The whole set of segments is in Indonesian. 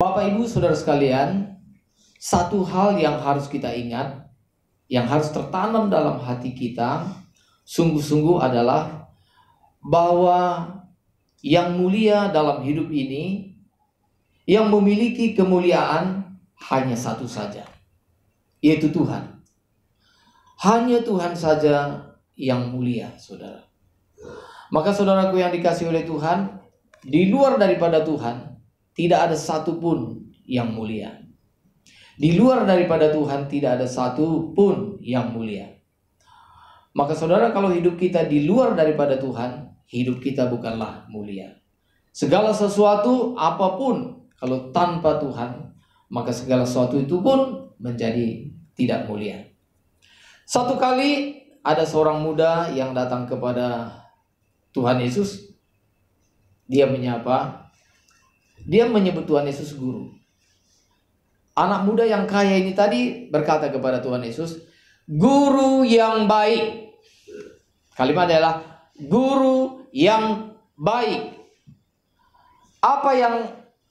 Bapak Ibu Saudara sekalian, satu hal yang harus kita ingat, yang harus tertanam dalam hati kita, sungguh-sungguh adalah bahwa yang mulia dalam hidup ini, yang memiliki kemuliaan hanya satu saja, yaitu Tuhan. Hanya Tuhan saja yang mulia, saudara. Maka saudaraku yang dikasihi oleh Tuhan, di luar daripada Tuhan tidak ada satupun yang mulia. Di luar daripada Tuhan tidak ada satupun yang mulia. Maka saudara, kalau hidup kita di luar daripada Tuhan, hidup kita bukanlah mulia. Segala sesuatu apapun kalau tanpa Tuhan, maka segala sesuatu itu pun menjadi tidak mulia. Satu kali ada seorang muda yang datang kepada Tuhan Yesus. Dia menyapa, dia menyebut Tuhan Yesus guru. Anak muda yang kaya ini tadi berkata kepada Tuhan Yesus, "Guru yang baik." Kalimat adalah guru yang baik. Apa yang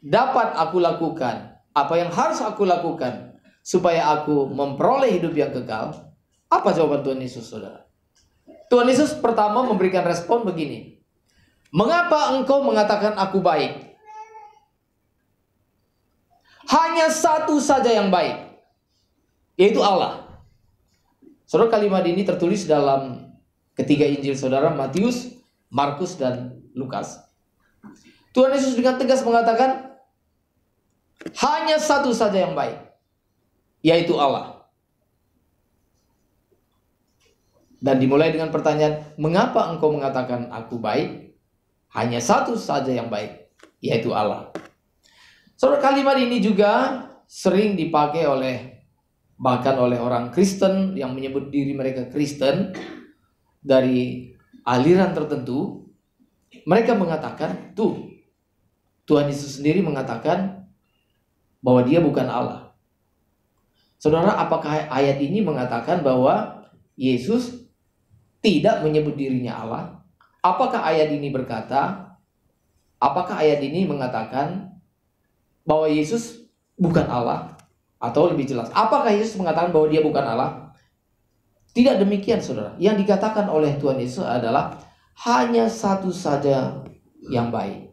dapat aku lakukan? Apa yang harus aku lakukan supaya aku memperoleh hidup yang kekal? Apa jawaban Tuhan Yesus, saudara? Tuhan Yesus pertama memberikan respon begini. "Mengapa engkau mengatakan aku baik? Hanya satu saja yang baik, yaitu Allah." Saudara, kalimat ini tertulis dalam ketiga Injil saudara, Matius, Markus, dan Lukas. Tuhan Yesus dengan tegas mengatakan, hanya satu saja yang baik, yaitu Allah. Dan dimulai dengan pertanyaan, mengapa engkau mengatakan aku baik? Hanya satu saja yang baik, yaitu Allah. Saudara, kalimat ini juga sering dipakai bahkan oleh orang Kristen yang menyebut diri mereka Kristen dari aliran tertentu. Mereka mengatakan, Tuhan Yesus sendiri mengatakan bahwa dia bukan Allah. Saudara, apakah ayat ini mengatakan bahwa Yesus tidak menyebut dirinya Allah? Apakah ayat ini mengatakan bahwa Yesus bukan Allah? Atau lebih jelas, apakah Yesus mengatakan bahwa dia bukan Allah? Tidak demikian, saudara. Yang dikatakan oleh Tuhan Yesus adalah hanya satu saja yang baik.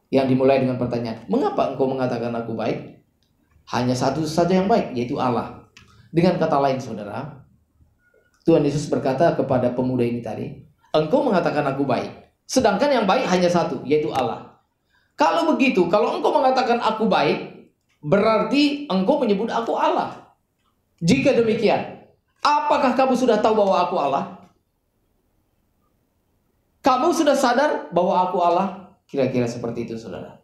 Yang dimulai dengan pertanyaan, mengapa engkau mengatakan aku baik? Hanya satu saja yang baik, yaitu Allah. Dengan kata lain, saudara, Tuhan Yesus berkata kepada pemuda ini tadi, engkau mengatakan aku baik, sedangkan yang baik hanya satu, yaitu Allah. Kalau begitu, kalau engkau mengatakan aku baik, berarti engkau menyebut aku Allah. Jika demikian, apakah kamu sudah tahu bahwa aku Allah? Kamu sudah sadar bahwa aku Allah? Kira-kira seperti itu, saudara.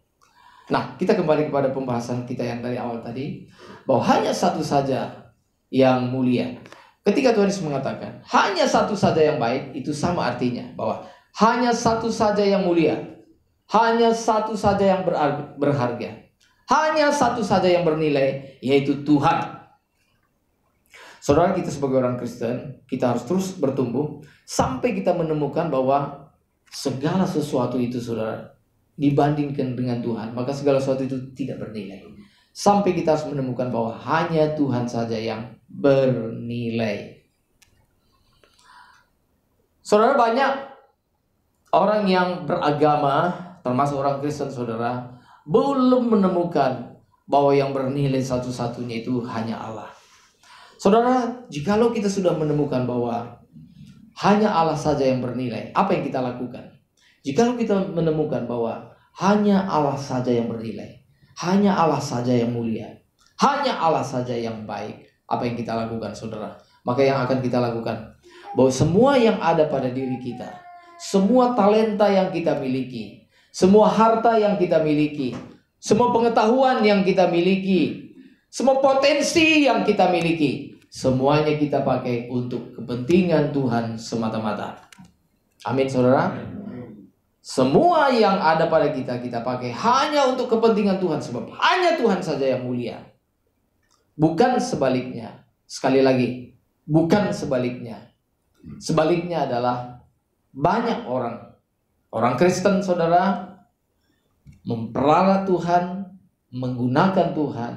Nah, kita kembali kepada pembahasan kita yang dari awal tadi, bahwa hanya satu saja yang mulia. Ketika Tuhan Yesus mengatakan hanya satu saja yang baik, itu sama artinya bahwa hanya satu saja yang mulia, hanya satu saja yang berharga, hanya satu saja yang bernilai, yaitu Tuhan. Saudara, kita sebagai orang Kristen, kita harus terus bertumbuh sampai kita menemukan bahwa segala sesuatu itu, saudara, dibandingkan dengan Tuhan, maka segala sesuatu itu tidak bernilai. Sampai kita harus menemukan bahwa hanya Tuhan saja yang bernilai. Saudara, banyak orang yang beragama, termasuk orang Kristen, saudara, belum menemukan bahwa yang bernilai satu-satunya itu hanya Allah. Saudara, jikalau kita sudah menemukan bahwa hanya Allah saja yang bernilai, apa yang kita lakukan? Jikalau kita menemukan bahwa hanya Allah saja yang bernilai, hanya Allah saja yang mulia, hanya Allah saja yang baik, apa yang kita lakukan, saudara? Maka yang akan kita lakukan, bahwa semua yang ada pada diri kita, semua talenta yang kita miliki, semua harta yang kita miliki, semua pengetahuan yang kita miliki, semua potensi yang kita miliki, semuanya kita pakai untuk kepentingan Tuhan semata-mata. Amin, saudara. Semua yang ada pada kita, kita pakai hanya untuk kepentingan Tuhan, sebab hanya Tuhan saja yang mulia. Bukan sebaliknya. Sekali lagi, bukan sebaliknya. Sebaliknya adalah banyak orang Kristen, saudara, memperalat Tuhan, menggunakan Tuhan,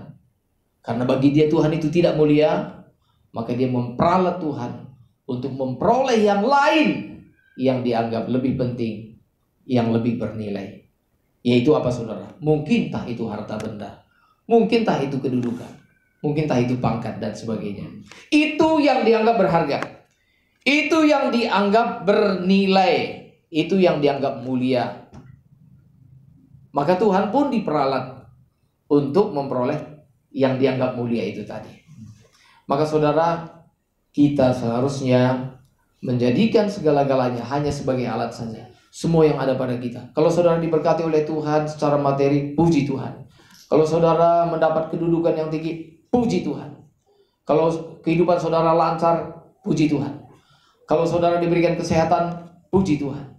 karena bagi dia Tuhan itu tidak mulia, maka dia memperalat Tuhan untuk memperoleh yang lain yang dianggap lebih penting, yang lebih bernilai. Yaitu apa saudara? Mungkintah itu harta benda, mungkintah itu kedudukan, mungkintah itu pangkat dan sebagainya. Itu yang dianggap berharga, itu yang dianggap bernilai, itu yang dianggap mulia. Maka Tuhan pun diperalat untuk memperoleh yang dianggap mulia itu tadi. Maka saudara, kita seharusnya menjadikan segala-galanya hanya sebagai alat saja. Semua yang ada pada kita. Kalau saudara diberkati oleh Tuhan secara materi, puji Tuhan. Kalau saudara mendapat kedudukan yang tinggi, puji Tuhan. Kalau kehidupan saudara lancar, puji Tuhan. Kalau saudara diberikan kesehatan, puji Tuhan.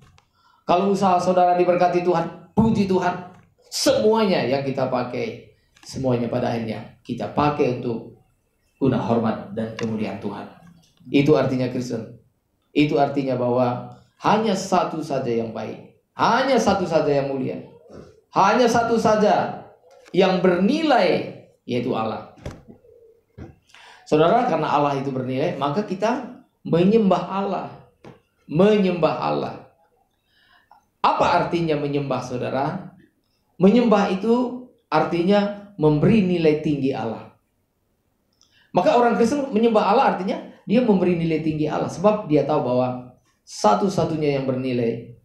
Kalau usaha saudara diberkati Tuhan, puji Tuhan. Semuanya yang kita pakai, semuanya pada akhirnya kita pakai untuk guna hormat dan kemuliaan Tuhan. Itu artinya Kristen. Itu artinya bahwa hanya satu saja yang baik, hanya satu saja yang mulia, hanya satu saja yang bernilai, yaitu Allah. Saudara, karena Allah itu bernilai, maka kita menyembah Allah. Menyembah Allah. Apa artinya menyembah, saudara? Menyembah itu artinya memberi nilai tinggi Allah. Maka orang Kristen menyembah Allah artinya dia memberi nilai tinggi Allah. Sebab dia tahu bahwa satu-satunya yang bernilai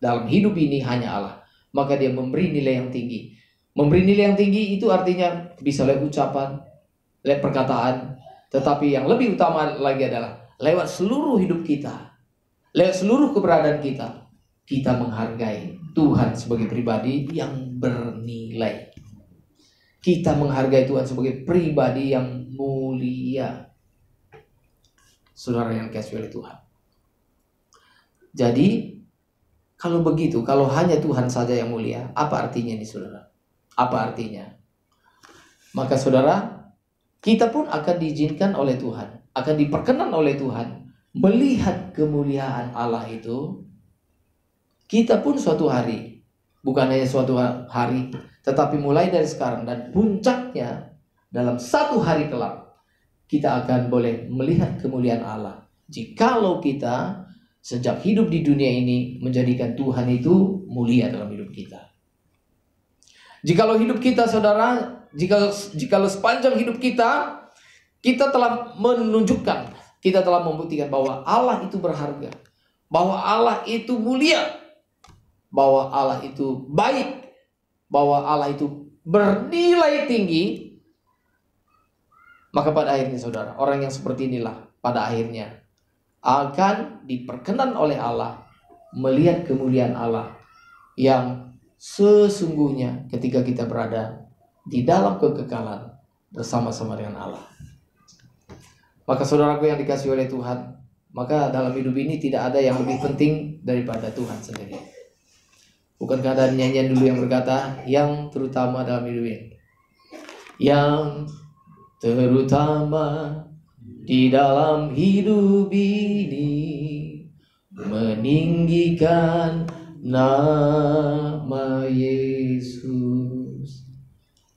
dalam hidup ini hanya Allah. Maka dia memberi nilai yang tinggi. Memberi nilai yang tinggi itu artinya bisa lewat ucapan, lewat perkataan. Tetapi yang lebih utama lagi adalah lewat seluruh hidup kita, lewat seluruh keberadaan kita. Kita menghargai Tuhan sebagai pribadi yang bernilai. Kita menghargai Tuhan sebagai pribadi yang mulia. Saudara yang dikasihi oleh Tuhan. Jadi, kalau begitu, kalau hanya Tuhan saja yang mulia, apa artinya ini saudara? Apa artinya? Maka saudara, kita pun akan diizinkan oleh Tuhan, akan diperkenan oleh Tuhan melihat kemuliaan Allah itu. Kita pun suatu hari, bukan hanya suatu hari, tetapi mulai dari sekarang dan puncaknya dalam satu hari kelak, kita akan boleh melihat kemuliaan Allah. Jikalau kita sejak hidup di dunia ini menjadikan Tuhan itu mulia dalam hidup kita. Jikalau hidup kita saudara, jikalau sepanjang hidup kita, kita telah menunjukkan, kita telah membuktikan bahwa Allah itu berharga, bahwa Allah itu mulia, bahwa Allah itu baik, bahwa Allah itu bernilai tinggi. Maka pada akhirnya saudara, orang yang seperti inilah pada akhirnya akan diperkenan oleh Allah melihat kemuliaan Allah yang sesungguhnya ketika kita berada di dalam kekekalan bersama-sama dengan Allah. Maka saudaraku yang dikasihi oleh Tuhan, maka dalam hidup ini tidak ada yang lebih penting daripada Tuhan sendiri. Bukankah ada nyanyian dulu yang berkata, yang terutama dalam hidup ini, yang terutama di dalam hidup ini, meninggikan nama Yesus.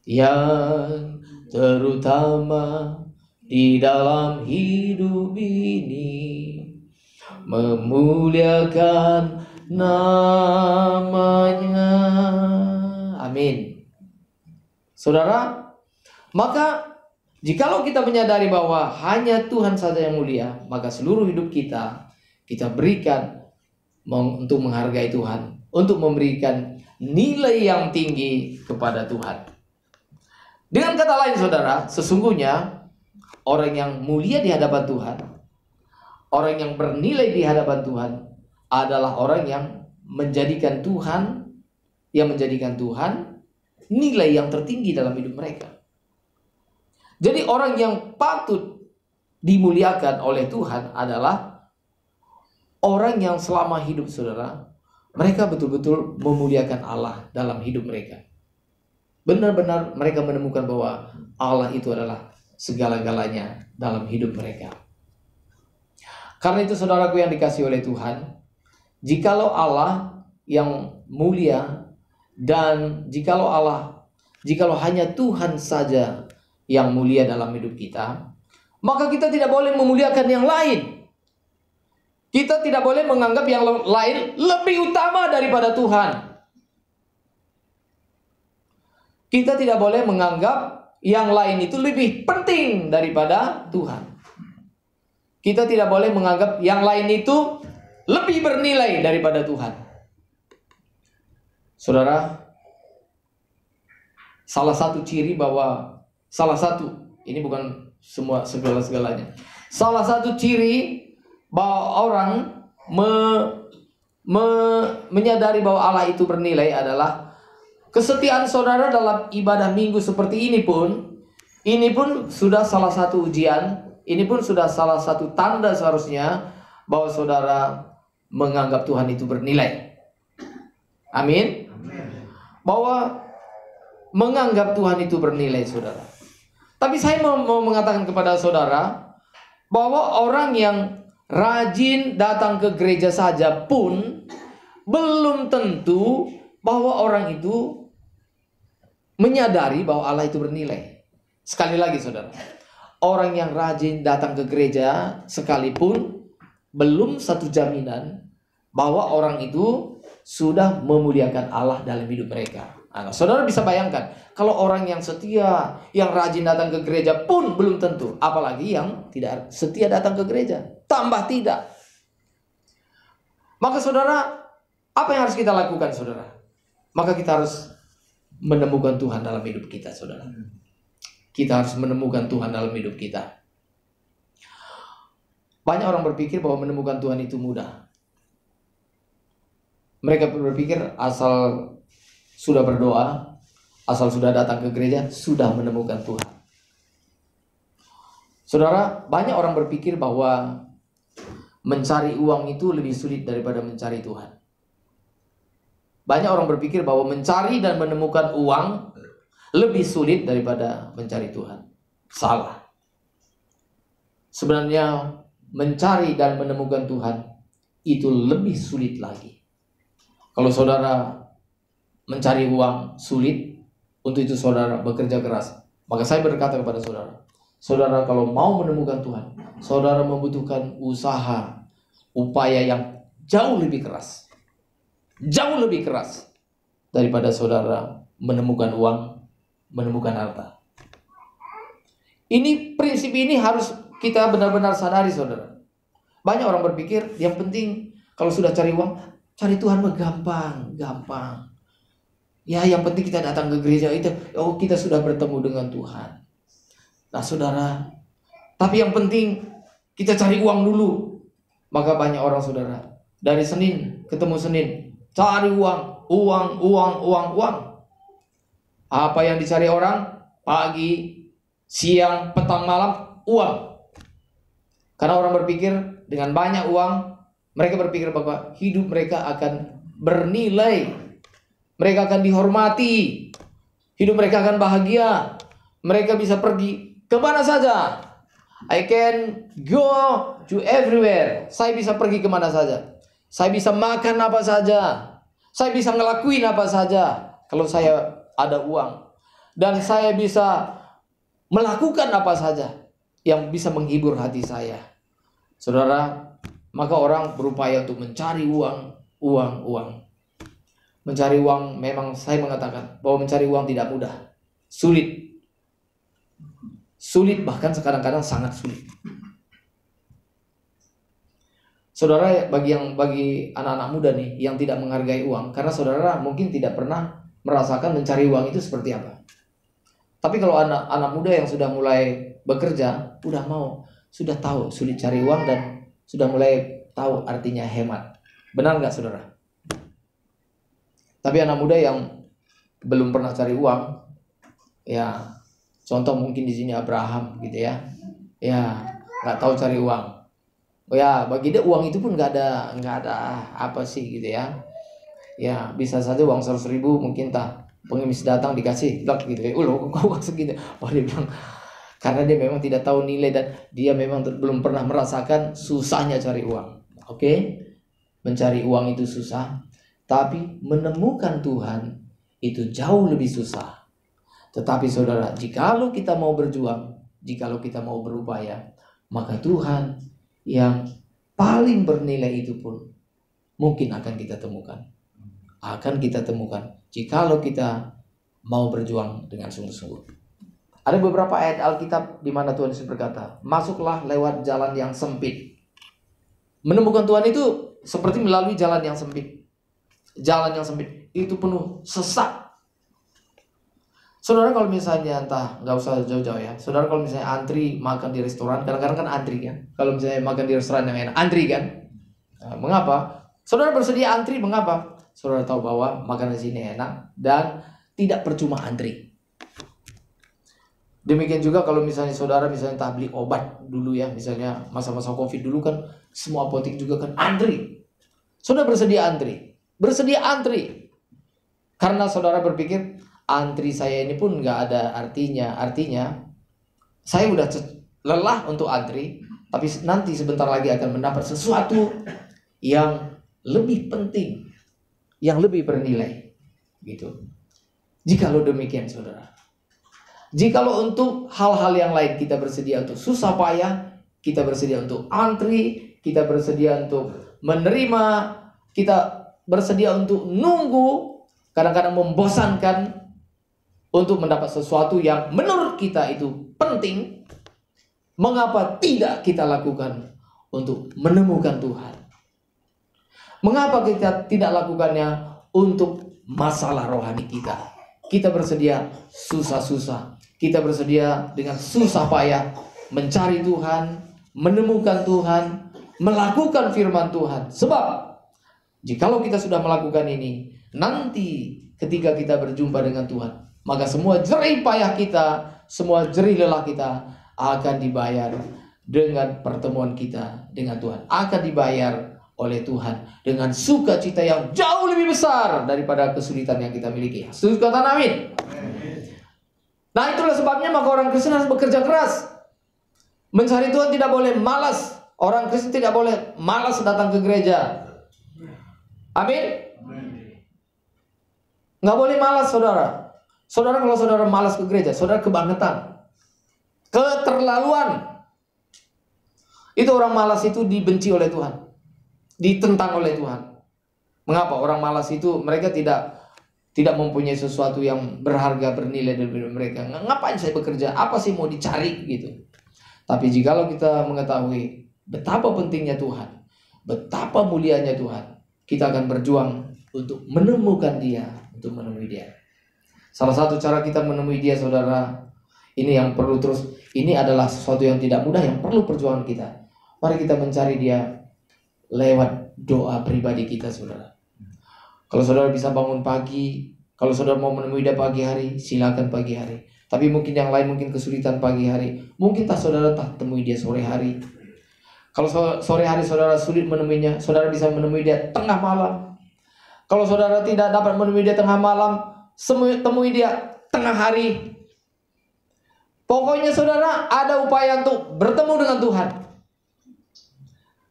Yang terutama di dalam hidup ini, memuliakan namanya. Amin. Saudara, maka jikalau kita menyadari bahwa hanya Tuhan saja yang mulia, maka seluruh hidup kita berikan untuk menghargai Tuhan, untuk memberikan nilai yang tinggi kepada Tuhan. Dengan kata lain saudara, sesungguhnya orang yang mulia di hadapan Tuhan, orang yang bernilai di hadapan Tuhan adalah orang yang menjadikan Tuhan nilai yang tertinggi dalam hidup mereka. Jadi orang yang patut dimuliakan oleh Tuhan adalah orang yang selama hidup saudara, mereka betul-betul memuliakan Allah dalam hidup mereka. Benar-benar mereka menemukan bahwa Allah itu adalah segala-galanya dalam hidup mereka. Karena itu saudaraku yang dikasihi oleh Tuhan, jikalau Allah yang mulia dan jikalau jikalau hanya Tuhan saja yang mulia dalam hidup kita, maka kita tidak boleh memuliakan yang lain. Kita tidak boleh menganggap yang lain lebih utama daripada Tuhan. Kita tidak boleh menganggap yang lain itu lebih penting daripada Tuhan. Kita tidak boleh menganggap yang lain itu lebih bernilai daripada Tuhan. Saudara, salah satu ciri bahwa ini bukan semua segala-segalanya. Salah satu ciri bahwa orang menyadari bahwa Allah itu bernilai adalah kesetiaan saudara dalam ibadah minggu seperti ini pun sudah salah satu ujian, ini pun sudah salah satu tanda seharusnya bahwa saudara menganggap Tuhan itu bernilai. Amin. Bahwa menganggap Tuhan itu bernilai, saudara. Tapi saya mau mengatakan kepada saudara bahwa orang yang rajin datang ke gereja saja pun belum tentu bahwa orang itu menyadari bahwa Allah itu bernilai. Sekali lagi saudara, orang yang rajin datang ke gereja sekalipun belum satu jaminan bahwa orang itu sudah memuliakan Allah dalam hidup mereka. Nah, saudara bisa bayangkan, kalau orang yang setia, yang rajin datang ke gereja pun belum tentu, apalagi yang tidak setia datang ke gereja, tambah tidak. Maka saudara, apa yang harus kita lakukan saudara? Maka kita harus menemukan Tuhan dalam hidup kita, saudara. Kita harus menemukan Tuhan dalam hidup kita. Banyak orang berpikir bahwa menemukan Tuhan itu mudah. Mereka berpikir asal sudah berdoa, asal sudah datang ke gereja, sudah menemukan Tuhan. Saudara, banyak orang berpikir bahwa mencari uang itu lebih sulit daripada mencari Tuhan. Banyak orang berpikir bahwa mencari dan menemukan uang lebih sulit daripada mencari Tuhan. Salah. Sebenarnya mencari dan menemukan Tuhan itu lebih sulit lagi. Kalau saudara mencari uang sulit, untuk itu saudara bekerja keras. Maka saya berkata kepada saudara, saudara kalau mau menemukan Tuhan, saudara membutuhkan usaha, upaya yang jauh lebih keras. Jauh lebih keras daripada saudara menemukan uang, menemukan harta. Prinsip ini harus kita benar-benar sadari saudara. Banyak orang berpikir yang penting kalau sudah cari uang, cari Tuhan mah gampang. Ya yang penting kita datang ke gereja itu, kita sudah bertemu dengan Tuhan. Nah saudara, tapi yang penting kita cari uang dulu. Maka banyak orang saudara, dari Senin ketemu Senin, cari uang. Apa yang dicari orang? Pagi, siang, petang, malam, uang. Karena orang berpikir dengan banyak uang, mereka berpikir bahwa hidup mereka akan bernilai. Mereka akan dihormati. Hidup mereka akan bahagia. Mereka bisa pergi kemana saja. I can go to everywhere. Saya bisa pergi kemana saja. Saya bisa makan apa saja. Saya bisa ngelakuin apa saja kalau saya ada uang. Dan saya bisa melakukan apa saja yang bisa menghibur hati saya. Saudara, maka orang berupaya untuk mencari uang. Mencari uang, memang saya mengatakan bahwa mencari uang tidak mudah. Sulit, bahkan kadang-kadang sangat sulit. Saudara, bagi anak-anak muda nih yang tidak menghargai uang, karena saudara mungkin tidak pernah merasakan mencari uang itu seperti apa. Tapi kalau anak muda yang sudah mulai bekerja, sudah tahu sulit cari uang dan sudah mulai tahu artinya hemat. Benar nggak saudara? Tapi anak muda yang belum pernah cari uang, ya contoh mungkin di sini Abraham gitu ya, nggak tahu cari uang. Ya bagi dia uang itu pun nggak ada apa sih gitu ya. Ya bisa saja uang 100.000 mungkin pengemis datang dikasih blok gitu ya. Kok uang segitu? Dia bilang karena dia memang tidak tahu nilai dan dia memang belum pernah merasakan susahnya cari uang. Oke? Mencari uang itu susah, tapi menemukan Tuhan itu jauh lebih susah. Tetapi saudara, jikalau kita mau berjuang, jikalau kita mau berupaya, maka Tuhan yang paling bernilai itu pun mungkin akan kita temukan. Akan kita temukan jikalau kita mau berjuang dengan sungguh-sungguh. Ada beberapa ayat Alkitab di mana Tuhan Yesus berkata, masuklah lewat jalan yang sempit. Menemukan Tuhan itu seperti melalui jalan yang sempit. Jalan yang sempit itu penuh sesak. Saudara kalau misalnya nggak usah jauh-jauh ya. Saudara kalau misalnya antri makan di restoran, kadang-kadang kan antri kan. Kalau misalnya makan di restoran yang enak, antri kan. Nah, mengapa? Saudara bersedia antri, mengapa? Saudara tahu bahwa makanan di sini enak dan tidak percuma antri. Demikian juga kalau misalnya saudara entah beli obat dulu ya, misalnya masa-masa COVID dulu kan semua apotek juga kan antri. Saudara bersedia antri. Bersedia antri. Karena saudara berpikir antri saya ini pun nggak ada artinya. Artinya saya udah lelah untuk antri, tapi nanti sebentar lagi akan mendapat sesuatu yang lebih penting, yang lebih bernilai, gitu. Jikalau demikian, saudara. Jikalau untuk hal-hal yang lain kita bersedia untuk susah payah, kita bersedia untuk antri, kita bersedia untuk menerima, kita bersedia untuk nunggu, kadang-kadang membosankan untuk mendapat sesuatu yang menurut kita itu penting. Mengapa tidak kita lakukan untuk menemukan Tuhan? Mengapa kita tidak lakukannya untuk masalah rohani kita? Kita bersedia susah-susah, kita bersedia dengan susah payah mencari Tuhan, menemukan Tuhan, melakukan firman Tuhan. Sebab jikalau kita sudah melakukan ini, nanti ketika kita berjumpa dengan Tuhan, maka semua jerih payah kita, semua jerih lelah kita akan dibayar dengan pertemuan kita dengan Tuhan. Akan dibayar oleh Tuhan dengan sukacita yang jauh lebih besar daripada kesulitan yang kita miliki. Setuju kata amin? Nah, itulah sebabnya maka orang Kristen harus bekerja keras. Mencari Tuhan tidak boleh malas. Orang Kristen tidak boleh malas datang ke gereja. Amin? Nggak boleh malas, saudara. Saudara, kalau saudara malas ke gereja, saudara kebangetan, keterlaluan. Itu orang malas itu dibenci oleh Tuhan, ditentang oleh Tuhan. Mengapa? Orang malas itu mereka tidak mempunyai sesuatu yang berharga, bernilai dari mereka. Ngapain saya bekerja? Apa sih mau dicari gitu? Tapi jikalau kita mengetahui betapa pentingnya Tuhan, betapa mulianya Tuhan, kita akan berjuang untuk menemukan Dia, untuk menemui Dia. Salah satu cara kita menemui Dia, saudara, ini yang perlu terus, ini adalah sesuatu yang tidak mudah, yang perlu perjuangan kita. Mari kita mencari Dia lewat doa pribadi kita, saudara. Kalau saudara bisa bangun pagi, kalau saudara mau menemui Dia pagi hari, silakan pagi hari. Tapi mungkin yang lain mungkin kesulitan pagi hari, mungkin saudara temui Dia sore hari. Kalau sore hari saudara sulit menemuinya, saudara bisa menemui Dia tengah malam. Kalau saudara tidak dapat menemui Dia tengah malam, temui Dia tengah hari. Pokoknya saudara ada upaya untuk bertemu dengan Tuhan.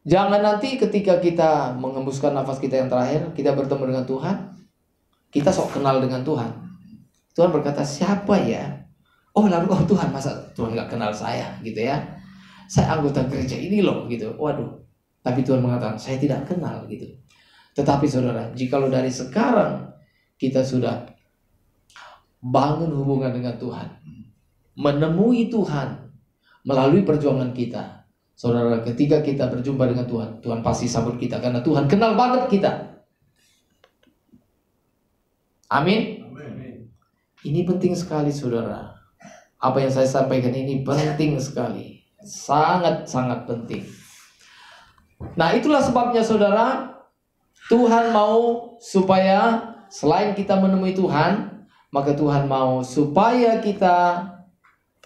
Jangan nanti ketika kita mengembuskan nafas kita yang terakhir, kita bertemu dengan Tuhan, kita sok kenal dengan Tuhan. Tuhan berkata, siapa ya? Oh lalu Tuhan, masa Tuhan gak kenal saya gitu ya? Saya anggota gereja ini loh gitu. Waduh. Tapi Tuhan mengatakan, saya tidak kenal gitu. Tetapi saudara, jikalau dari sekarang kita sudah bangun hubungan dengan Tuhan, menemui Tuhan melalui perjuangan kita, saudara, ketika kita berjumpa dengan Tuhan, Tuhan pasti sambut kita karena Tuhan kenal banget kita. Amin. Ini penting sekali, saudara. Apa yang saya sampaikan ini penting sekali, sangat-sangat penting. Nah, itulah sebabnya saudara, Tuhan mau supaya selain kita menemui Tuhan, maka Tuhan mau supaya kita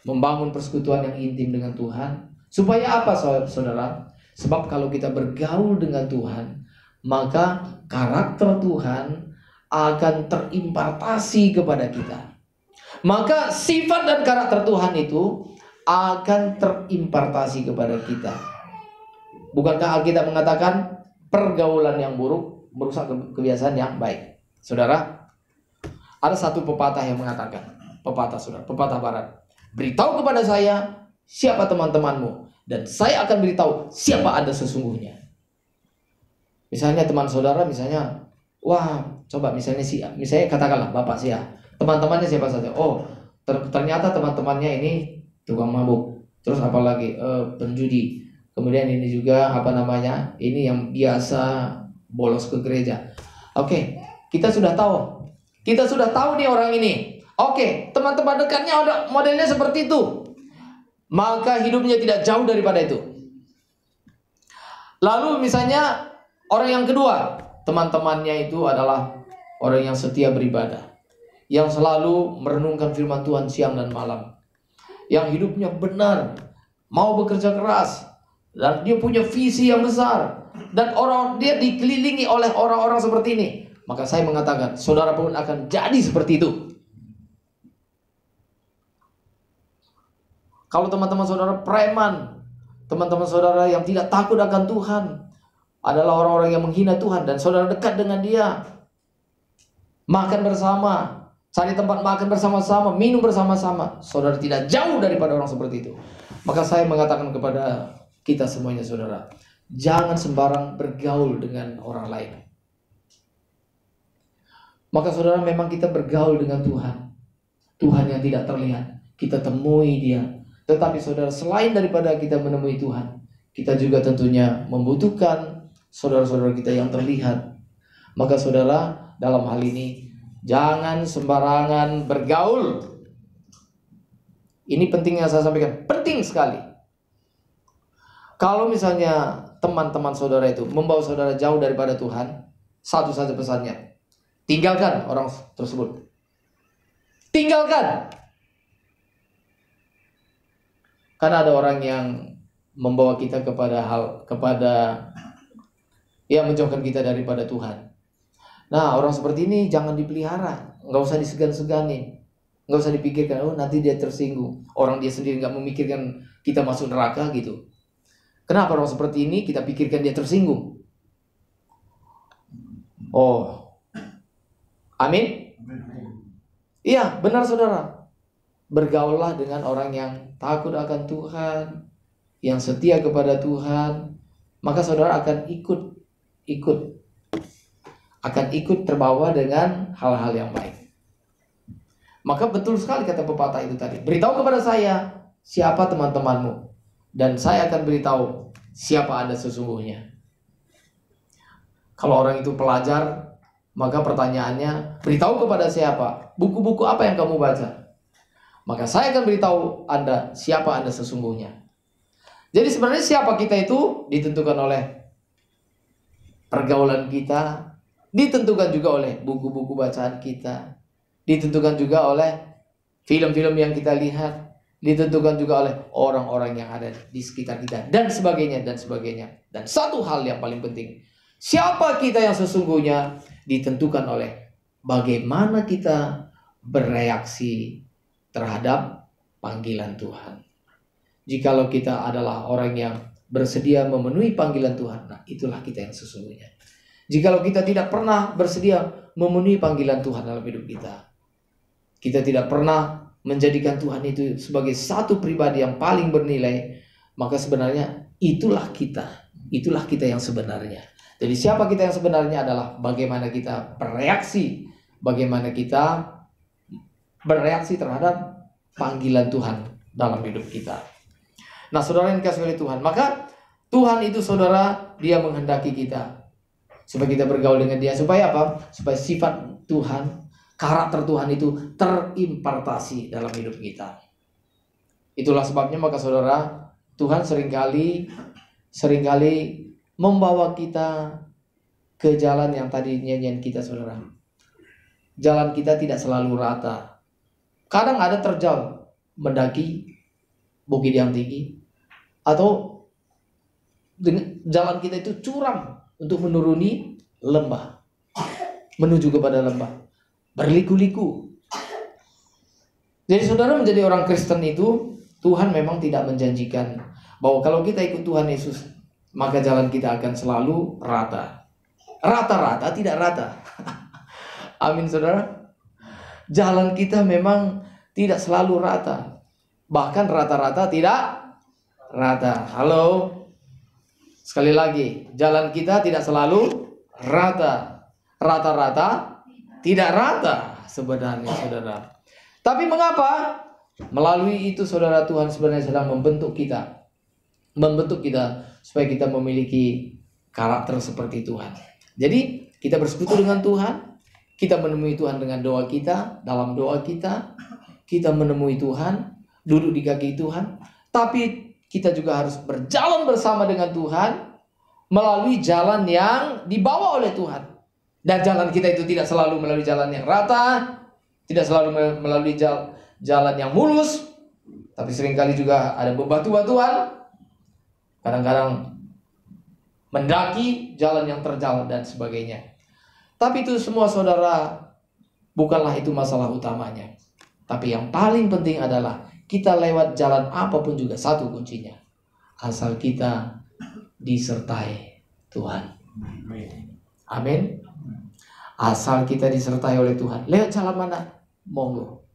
membangun persekutuan yang intim dengan Tuhan. Supaya apa, saudara? Sebab kalau kita bergaul dengan Tuhan, maka karakter Tuhan akan terimpartasi kepada kita. Maka sifat dan karakter Tuhan itu akan terimpartasi kepada kita. Bukankah Alkitab mengatakan pergaulan yang buruk merusak kebiasaan yang baik? Saudara, ada satu pepatah yang mengatakan, pepatah saudara, pepatah barat. Beritahu kepada saya siapa teman-temanmu, dan saya akan beritahu siapa Anda sesungguhnya. Misalnya teman saudara, misalnya, wah, coba misalnya misalnya katakanlah Bapak sih ya, teman-temannya siapa saja? Oh, ternyata teman-temannya ini tukang mabuk, terus apalagi penjudi. Kemudian ini juga ini yang biasa bolos ke gereja. Oke, kita sudah tahu. Kita sudah tahu nih orang ini. Oke, teman-teman dekatnya ada modelnya seperti itu. Maka hidupnya tidak jauh daripada itu. Lalu misalnya orang yang kedua, teman-temannya itu adalah orang yang setia beribadah, yang selalu merenungkan firman Tuhan siang dan malam, yang hidupnya benar, mau bekerja keras, dan dia punya visi yang besar, dan dia dikelilingi oleh orang-orang seperti ini. Maka saya mengatakan, saudara pun akan jadi seperti itu. Kalau teman-teman saudara preman, teman-teman saudara yang tidak takut akan Tuhan, adalah orang-orang yang menghina Tuhan, dan saudara dekat dengan dia, makan bersama, cari tempat makan bersama-sama, minum bersama-sama, saudara tidak jauh daripada orang seperti itu. Maka saya mengatakan kepada kita semuanya saudara, jangan sembarang bergaul dengan orang lain. Maka saudara, memang kita bergaul dengan Tuhan, Tuhan yang tidak terlihat, kita temui dia. Tetapi saudara, selain daripada kita menemui Tuhan, kita juga tentunya membutuhkan saudara-saudara kita yang terlihat. Maka saudara, dalam hal ini jangan sembarangan bergaul. Ini penting yang saya sampaikan, penting sekali. Kalau misalnya teman-teman saudara itu membawa saudara jauh daripada Tuhan, satu saja pesannya, tinggalkan orang tersebut. Tinggalkan. Karena ada orang yang membawa kita kepada yang menjauhkan kita daripada Tuhan. Nah, orang seperti ini jangan dipelihara, nggak usah disegan-seganin, nggak usah dipikirkan, oh nanti dia tersinggung. Orang dia sendiri nggak memikirkan kita masuk neraka gitu. Kenapa orang seperti ini kita pikirkan dia tersinggung? Oh, amin? Iya, benar saudara. Bergaullah dengan orang yang takut akan Tuhan, yang setia kepada Tuhan, maka saudara akan ikut terbawa dengan hal-hal yang baik. Maka betul sekali kata pepatah itu tadi, beritahu kepada saya siapa teman-temanmu, dan saya akan beritahu siapa Anda sesungguhnya. Kalau orang itu pelajar, maka pertanyaannya, beritahu kepada siapa, buku-buku apa yang kamu baca, maka saya akan beritahu Anda siapa Anda sesungguhnya. Jadi sebenarnya siapa kita itu ditentukan oleh pergaulan kita, ditentukan juga oleh buku-buku bacaan kita, ditentukan juga oleh film-film yang kita lihat, ditentukan juga oleh orang-orang yang ada di sekitar kita, dan sebagainya, dan sebagainya. Dan satu hal yang paling penting, siapa kita yang sesungguhnya ditentukan oleh bagaimana kita bereaksi terhadap panggilan Tuhan. Jikalau kita adalah orang yang bersedia memenuhi panggilan Tuhan, nah itulah kita yang sesungguhnya. Jikalau kita tidak pernah bersedia memenuhi panggilan Tuhan dalam hidup kita, kita tidak pernah menjadikan Tuhan itu sebagai satu pribadi yang paling bernilai, maka sebenarnya itulah kita yang sebenarnya. Jadi siapa kita yang sebenarnya adalah bagaimana kita bereaksi, bagaimana kita bereaksi terhadap panggilan Tuhan dalam hidup kita. Nah saudara yang dikasihi oleh Tuhan, maka Tuhan itu saudara, dia menghendaki kita supaya kita bergaul dengan dia, supaya apa? Supaya sifat Tuhan, karakter Tuhan itu terimpartasi dalam hidup kita. Itulah sebabnya maka saudara, Tuhan seringkali membawa kita ke jalan yang tadi nyanyian kita saudara. Jalan kita tidak selalu rata. Kadang ada terjal mendaki bukit yang tinggi, atau jalan kita itu curam untuk menuruni lembah, menuju kepada lembah, berliku-liku. Jadi saudara, menjadi orang Kristen itu, Tuhan memang tidak menjanjikan bahwa kalau kita ikut Tuhan Yesus, maka jalan kita akan selalu rata. Rata-rata tidak rata. Amin saudara. Jalan kita memang tidak selalu rata. Bahkan rata-rata tidak rata. Halo. Sekali lagi, jalan kita tidak selalu rata. Rata-rata tidak rata sebenarnya, saudara. Tapi mengapa? Melalui itu, saudara, Tuhan sebenarnya sedang membentuk kita. Membentuk kita supaya kita memiliki karakter seperti Tuhan. Jadi kita bersekutu dengan Tuhan, kita menemui Tuhan dengan doa kita, dalam doa kita menemui Tuhan, duduk di kaki Tuhan. Tapi kita juga harus berjalan bersama dengan Tuhan melalui jalan yang dibawa oleh Tuhan. Dan jalan kita itu tidak selalu melalui jalan yang rata, tidak selalu melalui jalan yang mulus, tapi seringkali juga ada bebatu-batuan. Kadang-kadang mendaki jalan yang terjal dan sebagainya. Tapi itu semua, saudara, bukanlah itu masalah utamanya. Tapi yang paling penting adalah kita lewat jalan apapun juga satu kuncinya. Asal kita disertai Tuhan. Amin. Asal kita disertai oleh Tuhan. Lewat jalan mana? Monggo.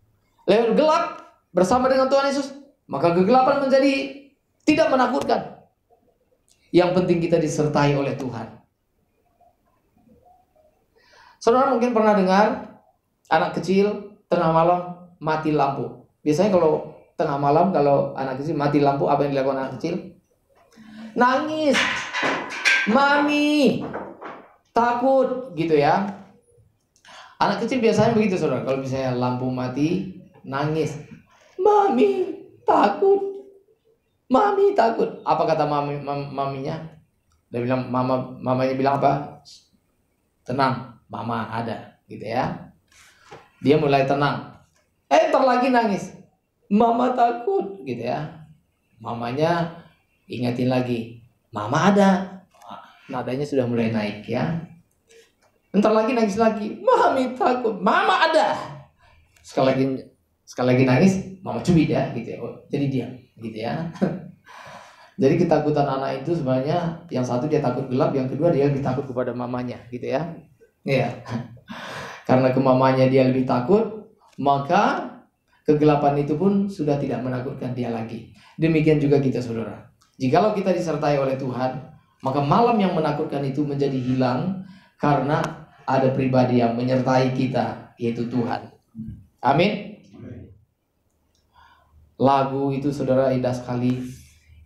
Lewat gelap bersama dengan Tuhan Yesus, maka kegelapan menjadi tidak menakutkan. Yang penting kita disertai oleh Tuhan. Saudara mungkin pernah dengar anak kecil tengah malam mati lampu. Biasanya kalau tengah malam, kalau anak kecil mati lampu, apa yang dilakukan anak kecil? Nangis. Mami, takut, gitu ya. Anak kecil biasanya begitu, saudara. Kalau misalnya lampu mati, nangis. Mami, takut. Mami, takut. Apa kata maminya? Dia bilang, mamanya bilang apa? Tenang, mama ada, gitu ya. Dia mulai tenang. Ntar lagi nangis. Mama takut, gitu ya. Mamanya ingatin lagi, mama ada. Nadanya sudah mulai naik ya. Ntar lagi nangis lagi, mami takut, mama ada. Sekali lagi nangis, mama cubit ya, gitu ya. Jadi diam, gitu ya. Jadi ketakutan anak itu sebenarnya yang satu dia takut gelap, yang kedua dia lebih takut kepada mamanya, gitu ya. Iya. Karena ke mamanya dia lebih takut, maka kegelapan itu pun sudah tidak menakutkan dia lagi. Demikian juga kita, saudara. Jikalau kita disertai oleh Tuhan, maka malam yang menakutkan itu menjadi hilang karena ada pribadi yang menyertai kita, yaitu Tuhan. Amin. Lagu itu, saudara, indah sekali,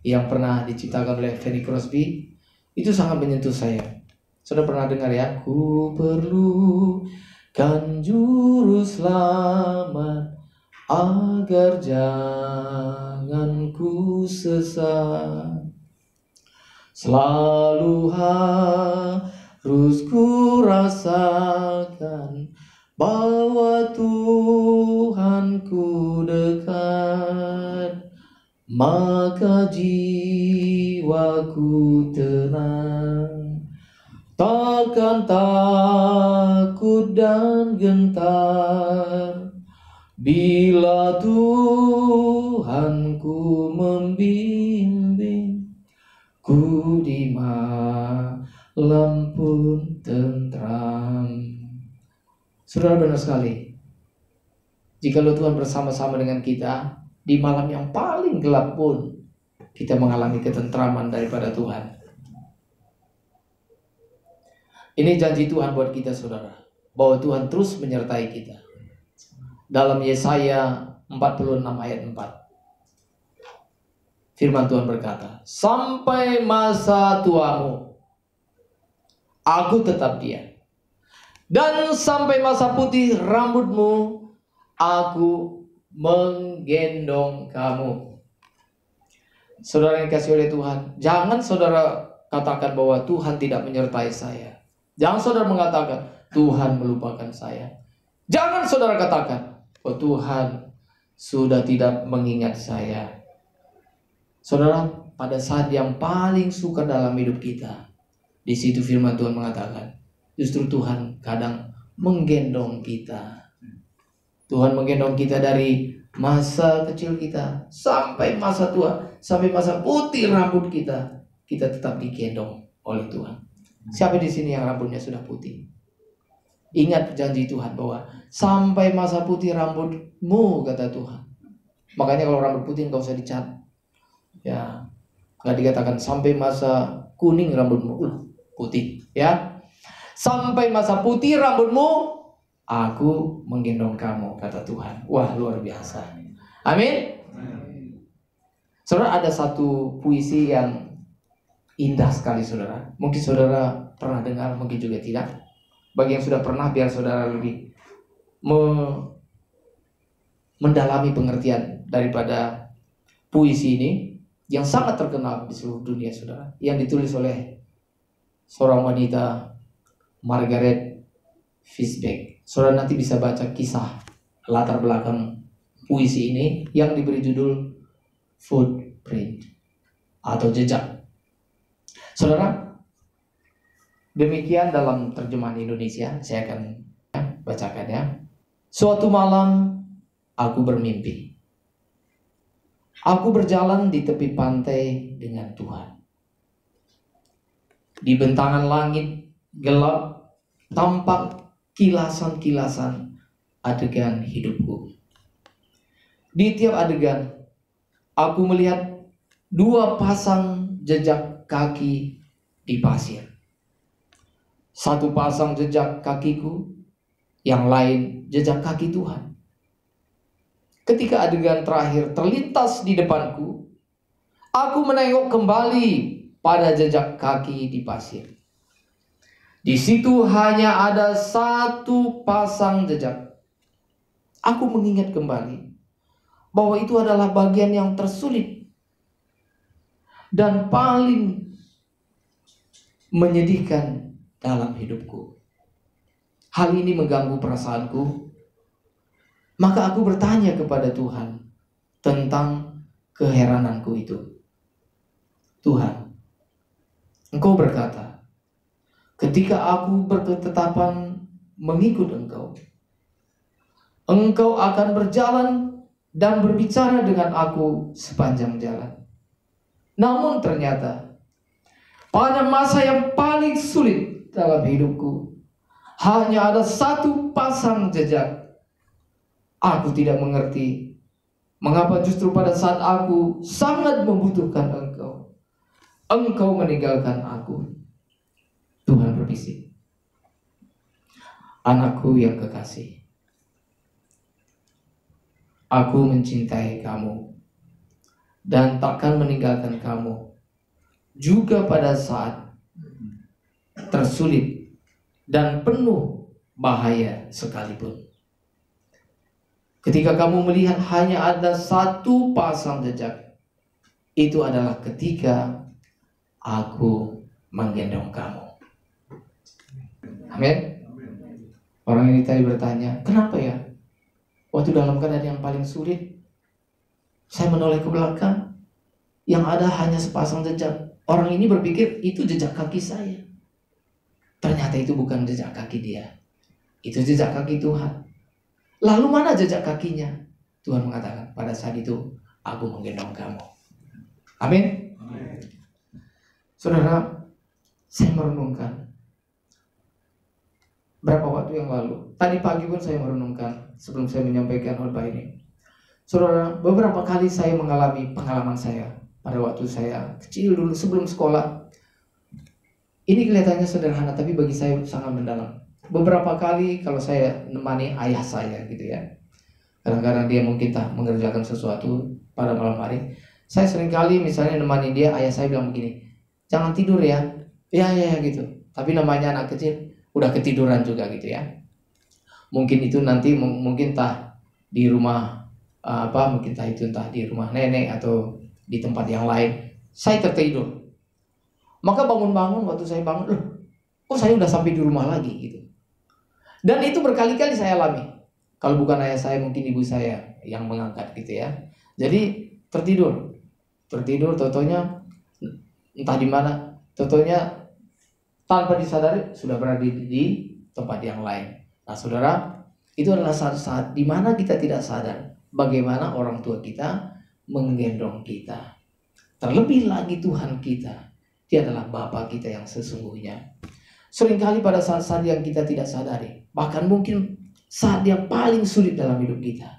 yang pernah diciptakan oleh Fanny Crosby. Itu sangat menyentuh saya. Saudara pernah dengar ya? Ku perlukan juru selamat agar jangan ku sesat. Selalu harus ku rasakan bahwa Tuhanku dekat, maka jiwaku tenang, takkan takut dan gentar bila Tuhanku membimbing ku di malam pun tentram. Saudara, benar sekali. Jikalau Tuhan bersama-sama dengan kita di malam yang paling gelap pun, kita mengalami ketentraman daripada Tuhan. Ini janji Tuhan buat kita, saudara, bahwa Tuhan terus menyertai kita. Dalam Yesaya 46 ayat 4, firman Tuhan berkata, sampai masa tuamu aku tetap dia, dan sampai masa putih rambutmu aku menggendong kamu. Saudara yang dikasihi oleh Tuhan, jangan saudara katakan bahwa Tuhan tidak menyertai saya. Jangan saudara mengatakan Tuhan melupakan saya. Jangan saudara katakan oh Tuhan sudah tidak mengingat saya. Saudara, pada saat yang paling sukar dalam hidup kita, di situ firman Tuhan mengatakan, justru Tuhan kadang menggendong kita. Tuhan menggendong kita dari masa kecil kita sampai masa tua, sampai masa putih rambut kita, kita tetap digendong oleh Tuhan. Siapa di sini yang rambutnya sudah putih? Ingat janji Tuhan bahwa sampai masa putih rambutmu, kata Tuhan. Makanya kalau rambut putih nggak usah dicat. Ya, nggak dikatakan sampai masa kuning rambutmu putih. Ya, sampai masa putih rambutmu, aku menggendong kamu, kata Tuhan. Wah, luar biasa. Amin. Saudara, ada satu puisi yang indah sekali, saudara. Mungkin saudara pernah dengar, mungkin juga tidak. Bagi yang sudah pernah, biar saudara lebih mendalami pengertian daripada puisi ini yang sangat terkenal di seluruh dunia, saudara. Yang ditulis oleh seorang wanita, Margaret Fishback. Saudara nanti bisa baca kisah latar belakang puisi ini yang diberi judul Footprint atau jejak. Saudara, demikian dalam terjemahan Indonesia. Saya akan bacakan ya. Suatu malam aku bermimpi. Aku berjalan di tepi pantai dengan Tuhan. Di bentangan langit gelap tampak kilasan-kilasan adegan hidupku. Di tiap adegan aku melihat dua pasang jejak kaki di pasir. Satu pasang jejak kakiku, yang lain jejak kaki Tuhan. Ketika adegan terakhir terlintas di depanku, aku menengok kembali pada jejak kaki di pasir. Di situ hanya ada satu pasang jejak. Aku mengingat kembali bahwa itu adalah bagian yang tersulit dan paling menyedihkan dalam hidupku. Hal ini mengganggu perasaanku. Maka aku bertanya kepada Tuhan tentang keherananku itu. Tuhan, Engkau berkata, ketika aku berketetapan mengikut Engkau, Engkau akan berjalan dan berbicara dengan aku sepanjang jalan. Namun ternyata pada masa yang paling sulit dalam hidupku, hanya ada satu pasang jejak. Aku tidak mengerti mengapa justru pada saat aku sangat membutuhkan Engkau, Engkau meninggalkan aku. Tuhan berbisik, anakku yang kekasih, aku mencintai kamu dan takkan meninggalkan kamu juga pada saat tersulit dan penuh bahaya sekalipun. Ketika kamu melihat hanya ada satu pasang jejak, itu adalah ketika aku menggendong kamu. Amin. Orang ini tadi bertanya, kenapa ya? Waktu dalam keadaan yang paling sulit, saya menoleh ke belakang, yang ada hanya sepasang jejak. Orang ini berpikir itu jejak kaki saya. Ternyata itu bukan jejak kaki dia, itu jejak kaki Tuhan. Lalu mana jejak kakinya? Tuhan mengatakan, pada saat itu aku menggendong kamu. Amin. Saudara, saya merenungkan berapa waktu yang lalu. Tadi pagi pun saya merenungkan sebelum saya menyampaikan khotbah ini. Saudara, beberapa kali saya mengalami pengalaman saya pada waktu saya kecil dulu sebelum sekolah. Ini kelihatannya sederhana, tapi bagi saya sangat mendalam. Beberapa kali kalau saya menemani ayah saya gitu ya, kadang-kadang dia mungkin tak mengerjakan sesuatu pada malam hari, saya seringkali misalnya menemani dia, ayah saya bilang begini, jangan tidur ya, ya gitu. Tapi namanya anak kecil udah ketiduran juga gitu ya. Mungkin itu nanti mungkin entah di rumah mungkin entah di rumah nenek atau di tempat yang lain, saya tertidur. Maka bangun-bangun, waktu saya bangun, kok saya udah sampai di rumah lagi gitu. Dan itu berkali-kali saya alami. Kalau bukan ayah saya, mungkin ibu saya yang mengangkat gitu ya. Jadi tertidur, totonya entah di mana, totonya tanpa disadari sudah berada di tempat yang lain. Nah, saudara, itu adalah saat-saat di mana kita tidak sadar bagaimana orang tua kita menggendong kita. Terlebih lagi Tuhan kita, Dia adalah Bapa kita yang sesungguhnya. Seringkali pada saat-saat yang kita tidak sadari, bahkan mungkin saat yang paling sulit dalam hidup kita,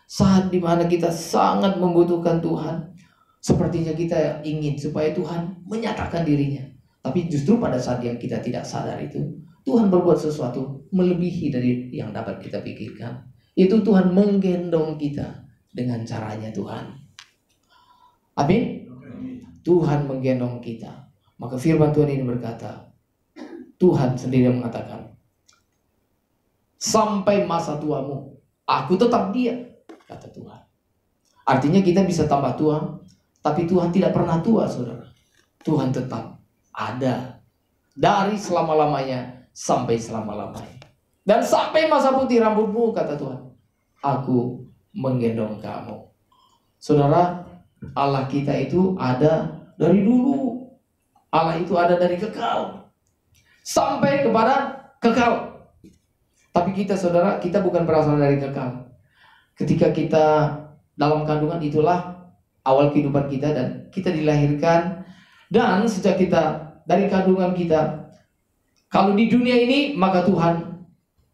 saat dimana kita sangat membutuhkan Tuhan, sepertinya kita ingin supaya Tuhan menyatakan dirinya. Tapi justru pada saat yang kita tidak sadar itu, Tuhan berbuat sesuatu melebihi dari yang dapat kita pikirkan. Itu Tuhan menggendong kita dengan caranya Tuhan. Amin. Tuhan menggendong kita. Maka firman Tuhan ini berkata, Tuhan sendiri mengatakan, sampai masa tuamu, aku tetap dia, kata Tuhan. Artinya kita bisa tambah tua, tapi Tuhan tidak pernah tua, saudara. Tuhan tetap ada dari selama-lamanya sampai selama-lamanya. Dan sampai masa putih rambutmu, kata Tuhan, aku menggendong kamu. Saudara, Allah kita itu ada dari dulu. Allah itu ada dari kekal sampai kepada kekal. Tapi kita, saudara, kita bukan berasal dari kekal. Ketika kita dalam kandungan, itulah awal kehidupan kita, dan kita dilahirkan. Dan sejak kita dari kandungan kita, kalau di dunia ini, maka Tuhan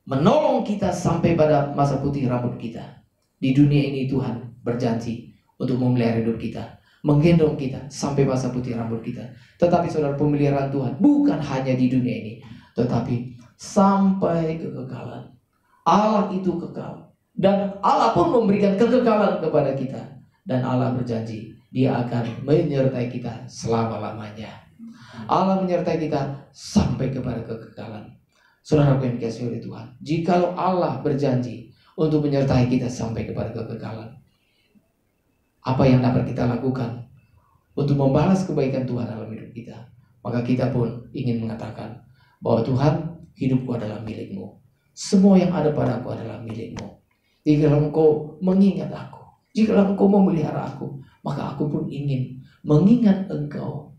menolong kita sampai pada masa putih rambut kita. Di dunia ini Tuhan berjanji untuk memelihara hidup kita, menggendong kita sampai masa putih rambut kita. Tetapi saudara, pemeliharaan Tuhan bukan hanya di dunia ini, tetapi sampai kekekalan. Allah itu kekal, dan Allah pun memberikan kekekalan kepada kita. Dan Allah berjanji Dia akan menyertai kita selama-lamanya. Allah menyertai kita sampai kepada kekekalan. Saudara yang dikasihi oleh Tuhan, jikalau Allah berjanji untuk menyertai kita sampai kepada kekekalan, apa yang dapat kita lakukan untuk membalas kebaikan Tuhan dalam hidup kita? Maka kita pun ingin mengatakan bahwa Tuhan, hidupku adalah milik-Mu. Semua yang ada padaku adalah milik-Mu. Jika Engkau mengingat aku, jika Engkau memelihara aku, maka aku pun ingin mengingat Engkau,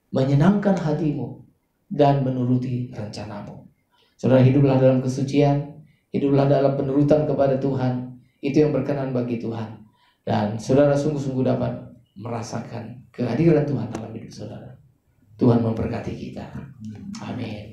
menyenangkan hatimu, dan menuruti rencanamu. Saudara, hiduplah dalam kesucian, hiduplah dalam penurutan kepada Tuhan. Itu yang berkenan bagi Tuhan. Dan saudara sungguh-sungguh dapat merasakan kehadiran Tuhan dalam hidup saudara. Tuhan memberkati kita. Amin.